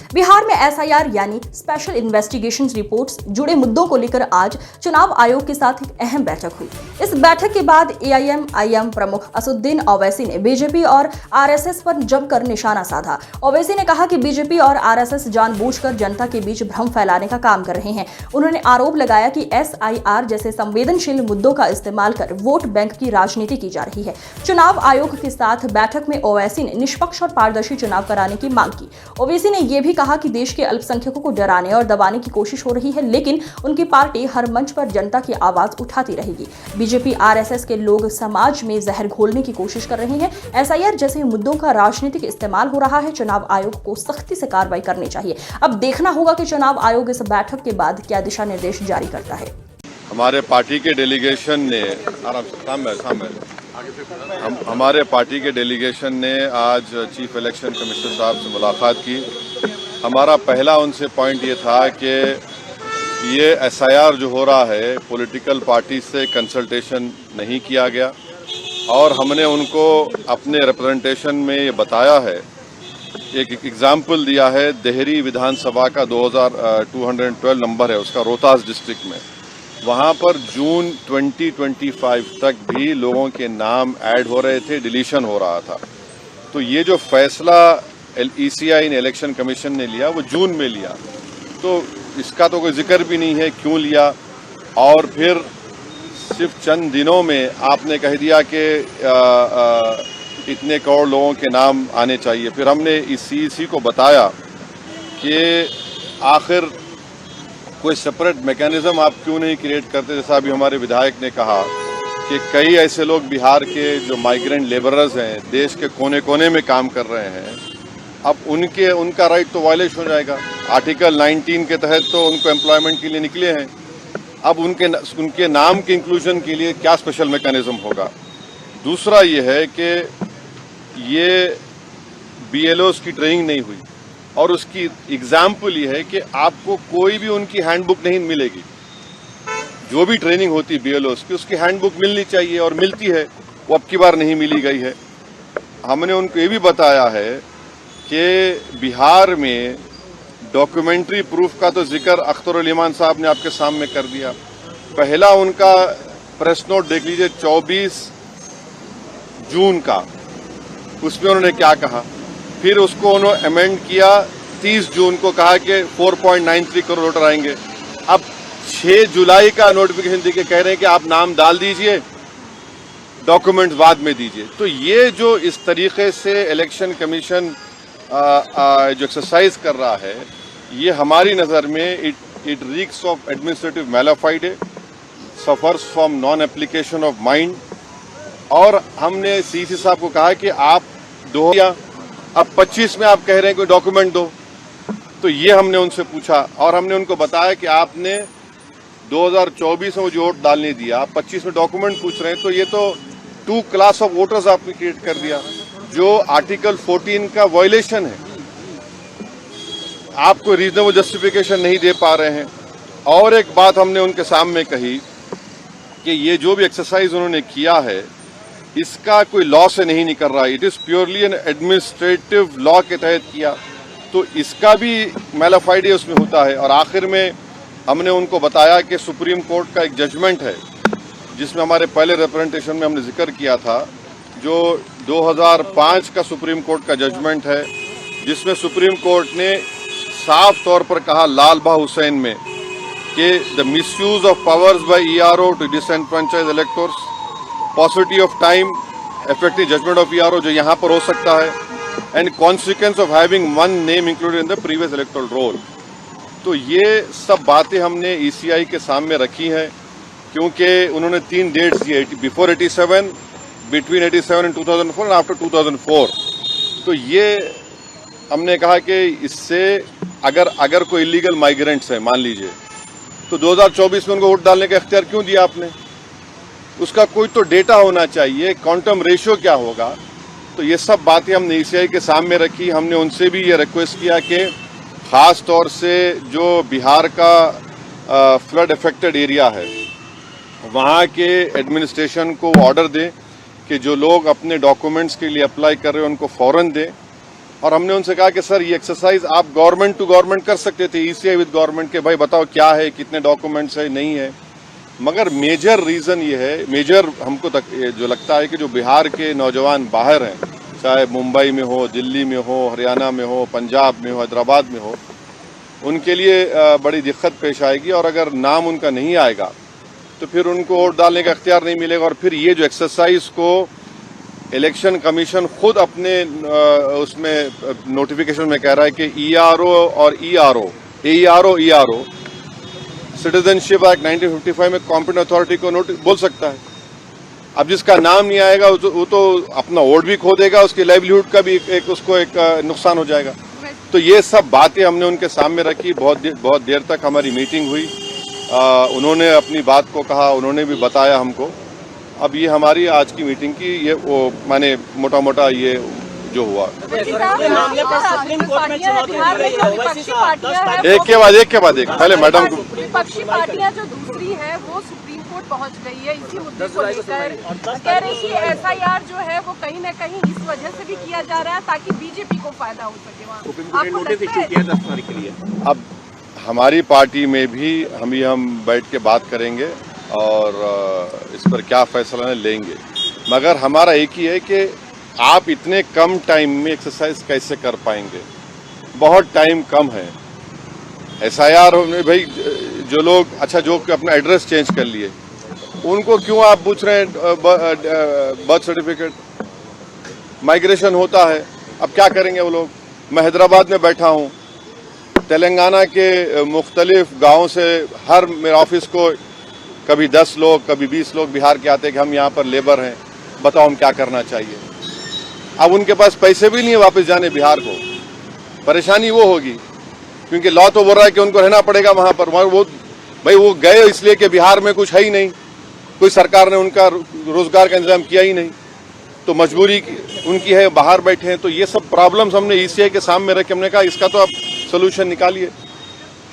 बिहार में एसआईआर यानी special investigation reports जुड़े मुद्दों को लेकर आज चुनाव आयोग के साथ एक अहम बैठक हुई। इस बैठक के बाद एआईएमआईएम प्रमुख असदुद्दीन ओवैसी ने बीजेपी और आरएसएस पर जमकर निशाना साधा। ओवैसी ने कहा कि बीजेपी और आरएसएस जानबूझकर जनता के बीच भ्रम फैलाने का काम कर रहे हैं। उन्होंने आरोप लगाया कि एसआईआर जैसे संवेदनशील मुद्दों का इस्तेमाल कर वोट बैंक की राजनीति की जा रही है। चुनाव आयोग के साथ बैठक में ओवैसी ने निष्पक्ष और पारदर्शी चुनाव कराने की मांग की। ओवैसी ने यह भी कहा कि देश के अल्पसंख्यकों को डराने और दबाने की कोशिश हो रही है, लेकिन उनकी पार्टी हर मंच पर जनता की आवाज उठाती रहेगी। बीजेपी आरएसएस के लोग समाज में जहर घोलने की कोशिश कर रहे हैं। एसआईआर जैसे मुद्दों का राजनीतिक इस्तेमाल हो रहा है। चुनाव आयोग को सख्ती से कार्रवाई करनी चाहिए। अब देखना होगा कि चुनाव आयोग इस बैठक के बाद क्या दिशा निर्देश जारी करता है। हमारे पार्टी के डेलीगेशन ने हमारे पार्टी के डेलीगेशन ने आज चीफ इलेक्शन कमिश्नर साहब से मुलाकात की। हमारा पहला उनसे पॉइंट ये था कि ये एसआईआर जो हो रहा है पॉलिटिकल पार्टी से कंसल्टेशन नहीं किया गया और हमने उनको अपने रिप्रेजेंटेशन में ये बताया है। एक एग्जाम्पल दिया है, देहरी विधानसभा का 2212 नंबर है उसका, रोहतास डिस्ट्रिक्ट में। वहाँ पर जून 2025 तक भी लोगों के नाम ऐड हो रहे थे, डिलीशन हो रहा था। तो ये जो फैसला ईसीआई ने, इलेक्शन कमीशन ने लिया, वो जून में लिया, तो इसका तो कोई जिक्र भी नहीं है क्यों लिया। और फिर सिर्फ चंद दिनों में आपने कह दिया कि इतने करोड़ लोगों के नाम आने चाहिए। फिर हमने इस सीईसी को बताया कि आखिर कोई सेपरेट मैकेनिज्म आप क्यों नहीं क्रिएट करते। जैसा अभी हमारे विधायक ने कहा कि कई ऐसे लोग बिहार के जो माइग्रेंट लेबरर्स हैं, देश के कोने कोने में काम कर रहे हैं, अब उनका राइट तो वायलेशन हो जाएगा। आर्टिकल 19 के तहत तो उनको एम्प्लॉयमेंट के लिए निकले हैं, अब उनके नाम के इंक्लूजन के लिए क्या स्पेशल मैकेनिज्म होगा। दूसरा ये है कि ये बीएलओस की ट्रेनिंग नहीं हुई और उसकी एग्जाम्पल ये है कि आपको कोई भी उनकी हैंडबुक नहीं मिलेगी। जो भी ट्रेनिंग होती है बीएलओस की, उसकी हैंडबुक मिलनी चाहिए और मिलती है, वो अब की बार नहीं मिली गई है। हमने उनको ये भी बताया है कि बिहार में डॉक्यूमेंट्री प्रूफ का तो जिक्र अख्तर उल ईमान साहब ने आपके सामने कर दिया। पहला उनका प्रेस नोट देख लीजिए 24 जून का, उसमें उन्होंने क्या कहा। फिर उसको उन्होंने अमेंड किया 30 जून को, कहा कि 4.93 करोड़ वोटर आएंगे। अब 6 जुलाई का नोटिफिकेशन देके कह रहे हैं कि आप नाम डाल दीजिए, डॉक्यूमेंट्स बाद में दीजिए। तो ये जो इस तरीके से इलेक्शन कमीशन जो एक्सरसाइज कर रहा है, ये हमारी नज़र में it reeks of administrative malafide, suffers from non application of mind. और हमने सीसी साहब को कहा कि आप दो या अब 25 में आप कह रहे हैं कोई डॉक्यूमेंट दो, तो ये हमने उनसे पूछा और हमने उनको बताया कि आपने 2024 में जो वोट डालने दिया, आप 25 में डॉक्यूमेंट पूछ रहे हैं, तो ये तो 2 क्लास ऑफ वोटर्स आपने क्रिएट कर दिया, जो आर्टिकल 14 का वायलेशन है। आप कोई रीजनेबल जस्टिफिकेशन नहीं दे पा रहे हैं। और एक बात हमने उनके सामने कही कि ये जो भी एक्सरसाइज उन्होंने किया है, इसका कोई लॉ से नहीं निकल रहा है, it is purely N administrative law के तहत किया, तो इसका भी मैलाफाइडे उसमें होता है। और आखिर में हमने उनको बताया कि सुप्रीम कोर्ट का एक जजमेंट है, जिसमें हमारे पहले रिप्रेजेंटेशन में हमने जिक्र किया था, जो 2005 का सुप्रीम कोर्ट का जजमेंट है, जिसमें सुप्रीम कोर्ट ने साफ तौर पर कहा लाल बहा हुसैन में कि the misuse of powers by ERO to disenfranchise electors, possibility of time effective judgment of ERO जो यहाँ पर हो सकता है, and consequence of having one name included in the previous electoral roll. तो ये सब बातें हमने ईसीआई के सामने रखी हैं, क्योंकि उन्होंने 3 डेट्स दिए, before 87, between 87 and 2004 and after 2004। तो ये हमने कहा कि इससे अगर कोई इलीगल माइग्रेंट्स है, मान लीजिए, तो 2024 में उनको वोट डालने का इख्तियार क्यों दिया आपने? उसका कोई तो डेटा होना चाहिए, क्वांटम रेशियो क्या होगा। तो ये सब बातें हमने ईसीआई के सामने रखी। हमने उनसे भी ये रिक्वेस्ट किया कि ख़ास तौर से जो बिहार का फ्लड अफेक्टेड एरिया है, वहाँ के एडमिनिस्ट्रेशन को ऑर्डर दें कि जो लोग अपने डॉक्यूमेंट्स के लिए अप्लाई कर रहे हैं उनको फ़ौरन दें, और हमने उनसे कहा कि सर ये एक्सरसाइज आप गवर्नमेंट टू गवर्नमेंट कर सकते थे, ईसीआई विद गवर्नमेंट के, भाई बताओ क्या है, कितने डॉक्यूमेंट्स है, नहीं है। मगर मेजर रीजन ये है, मेजर हमको जो लगता है कि जो बिहार के नौजवान बाहर हैं, चाहे मुंबई में हो, दिल्ली में हो, हरियाणा में हो, पंजाब में हो, हैदराबाद में हो, उनके लिए बड़ी दिक्कत पेश आएगी। और अगर नाम उनका नहीं आएगा तो फिर उनको वोट डालने का इख्तियार नहीं मिलेगा। और फिर ये जो एक्सरसाइज को इलेक्शन कमीशन खुद अपने उसमें नोटिफिकेशन में कह रहा है कि ईआरओ और ईआरओ सिटीजनशिप एक्ट 1955 में कॉम्पिटेंट अथॉरिटी को बोल सकता है। अब जिसका नाम नहीं आएगा वो तो अपना वोट भी खो देगा, उसकी लाइवलीहुड का भी उसको एक नुकसान हो जाएगा। तो ये सब बातें हमने उनके सामने रखी। बहुत देर तक हमारी मीटिंग हुई, उन्होंने अपनी बात को कहा, उन्होंने भी बताया हमको। अब ये हमारी आज की मीटिंग की ये वो माने मोटा मोटा ये जो हुआ। एक के बाद एक पहले मैडम को, विपक्षी पार्टियां जो दूसरी है वो सुप्रीम कोर्ट पहुंच गई है इसी मुद्दे को लेकर, कह रही कि एसआईआर जो है वो कहीं न कहीं इस वजह से भी किया जा रहा है ताकि बीजेपी को फायदा हो सके। वहाँ अब हमारी पार्टी में भी हम बैठ के बात करेंगे और इस पर क्या फैसला लेंगे। मगर हमारा एक ही है कि आप इतने कम टाइम में एक्सरसाइज कैसे कर पाएंगे, बहुत टाइम कम है। एसआईआर में भाई जो लोग जो अपना एड्रेस चेंज कर लिए उनको क्यों आप पूछ रहे हैं बर्थ सर्टिफिकेट? माइग्रेशन होता है, अब क्या करेंगे वो लोग? मैं हैदराबाद में बैठा हूँ, तेलंगाना के मुख्तलिफ गाँव से हर मेरे ऑफिस को कभी 10 लोग कभी 20 लोग बिहार के आते हैं कि हम यहाँ पर लेबर हैं, बताओ हम क्या करना चाहिए। अब उनके पास पैसे भी नहीं है वापस जाने बिहार को। परेशानी वो होगी क्योंकि लॉ तो बोल रहा है कि उनको रहना पड़ेगा वहाँ पर। वो गए इसलिए कि बिहार में कुछ है ही नहीं, कोई सरकार ने उनका रोजगार का इंतजाम किया ही नहीं, तो मजबूरी उनकी है, बाहर बैठे हैं। तो ये सब प्रॉब्लम्स हमने ईसीआई के सामने रखे, हमने कहा इसका तो आप सोल्यूशन निकालिए।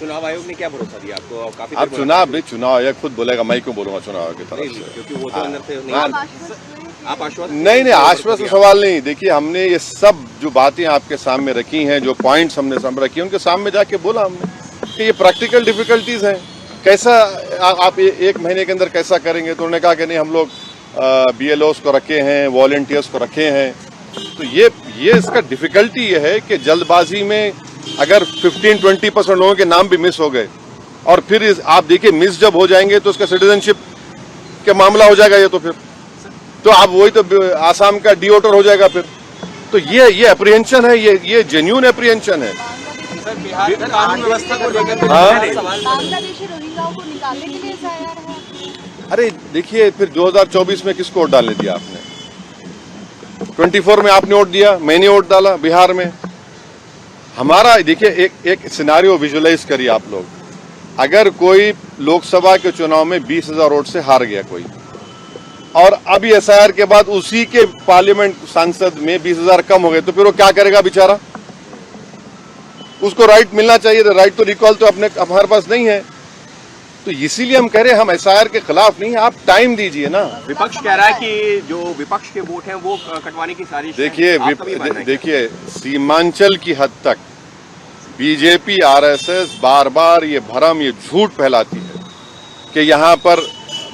चुनाव आयोग ने क्या भरोसा दिया आपको? काफी अब चुनाव आयोग खुद बोलेगा, मैं क्यों बोलूंगा चुनाव आयोग की तरफ से, क्योंकि वो तो अंदर से आप आश्वस्त नहीं आश्वस्त सवाल नहीं। देखिए हमने ये सब जो बातें आपके सामने रखी हैं, जो पॉइंट्स हमने सामने रखी हैं, उनके सामने जाके बोला हमने कि ये प्रैक्टिकल डिफिकल्टीज हैं, कैसा आप एक महीने के अंदर कैसा करेंगे। तो उन्होंने कहा कि नहीं हम लोग BLOs को रखे हैं, वॉलंटियर्स को रखे हैं। तो ये इसका डिफिकल्टी ये है कि जल्दबाजी में अगर 15-20% लोगों के नाम भी मिस हो गए और फिर आप देखिए मिस जब हो जाएंगे तो उसका सिटीजनशिप के मामला हो जाएगा। ये तो आप वही तो आसाम का डिओटर हो जाएगा फिर। तो ये अप्रीहेंशन है, ये जेन्युइन अप्रीहेंशन है। सर बिहार कानून व्यवस्था को लेकर बांग्लादेशी रोहिंग्याओं को निकालने के लिए एसआईआर है। अरे देखिए फिर 2024 में किसको वोट डालने दिया आपने? 24 में आपने वोट दिया, मैंने वोट डाला बिहार में। हमारा देखिए एक सिनारियो विजुअलाइज करिए आप लोग। अगर कोई लोकसभा के चुनाव में 20,000 वोट से हार गया कोई, और अभी एसआईआर के बाद उसी के पार्लियामेंट सांसद में 20,000 कम हो गए, तो फिर वो क्या करेगा बेचारा? उसको राइट मिलना चाहिए, राइट तो रिकॉल तो हमारे पास नहीं है। तो इसीलिए हम कह रहे हैं हम एसआईआर के खिलाफ नहीं, आप टाइम दीजिए ना। विपक्ष कह रहा है कि जो विपक्ष के वोट हैं वो कटवाने की साजिश। देखिए सीमांचल की हद तक बीजेपी RSS बार बार ये भरम, ये झूठ फैलाती है कि यहाँ पर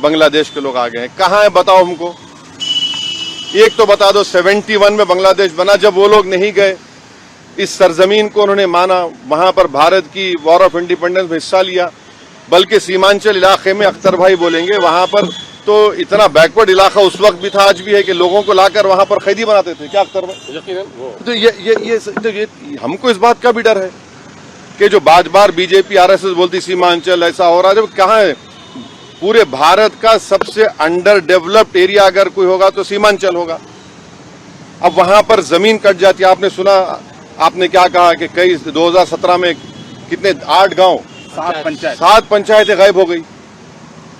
बांग्लादेश के लोग आ गए हैं। कहाँ है बताओ हमको, एक तो बता दो। 71 में बांग्लादेश बना, जब वो लोग नहीं गए, इस सरजमीन को उन्होंने माना, वहां पर भारत की वॉर ऑफ इंडिपेंडेंस में हिस्सा लिया। बल्कि सीमांचल इलाके में अख्तर भाई बोलेंगे वहां पर तो इतना बैकवर्ड इलाका उस वक्त भी था, आज भी है, कि लोगों को लाकर वहां पर कैदी बनाते थे। क्या अख्तर भाई? तो ये हमको इस बात का भी डर है कि जो बार बीजेपी RSS बोलती सीमांचल ऐसा हो रहा है, जब कहाँ है? पूरे भारत का सबसे अंडर डेवलप्ड एरिया अगर कोई होगा तो सीमांचल होगा। अब वहां पर जमीन कट जाती है। आपने सुना, आपने क्या कहा कि कई 2017 में कितने 8 गांव 7 पंचायतें गायब हो गई।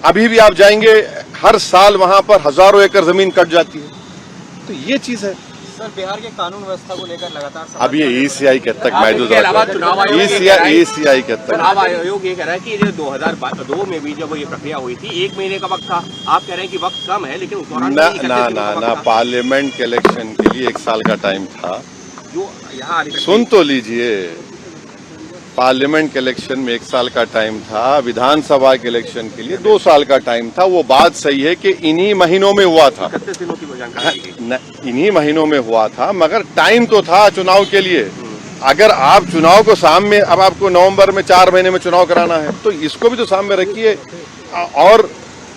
अभी भी आप जाएंगे हर साल वहां पर हजारों एकड़ जमीन कट जाती है। तो ये चीज है। सर बिहार के कानून व्यवस्था को लेकर लगातार अब ये ECI के तक ECI के तक चुनाव आयोग ये कह रहा है कि 2002 में भी जब ये प्रक्रिया हुई थी 1 महीने का वक्त था। आप कह रहे हैं कि वक्त कम है, लेकिन उस दौरान ना पार्लियामेंट के इलेक्शन के लिए 1 साल का टाइम था। जो यहाँ आने तक सुन तो लीजिए, पार्लियामेंट के इलेक्शन में 1 साल का टाइम था, विधानसभा के इलेक्शन के लिए 2 साल का टाइम था। वो बात सही है कि इन्हीं महीनों में हुआ था, 31 दिनों की जानकारी दी गई। इन्हीं महीनों में हुआ था, मगर टाइम तो था चुनाव के लिए। अगर आप चुनाव को सामने, अब आपको नवंबर में 4 महीने में चुनाव कराना है, तो इसको भी तो सामने रखिए। और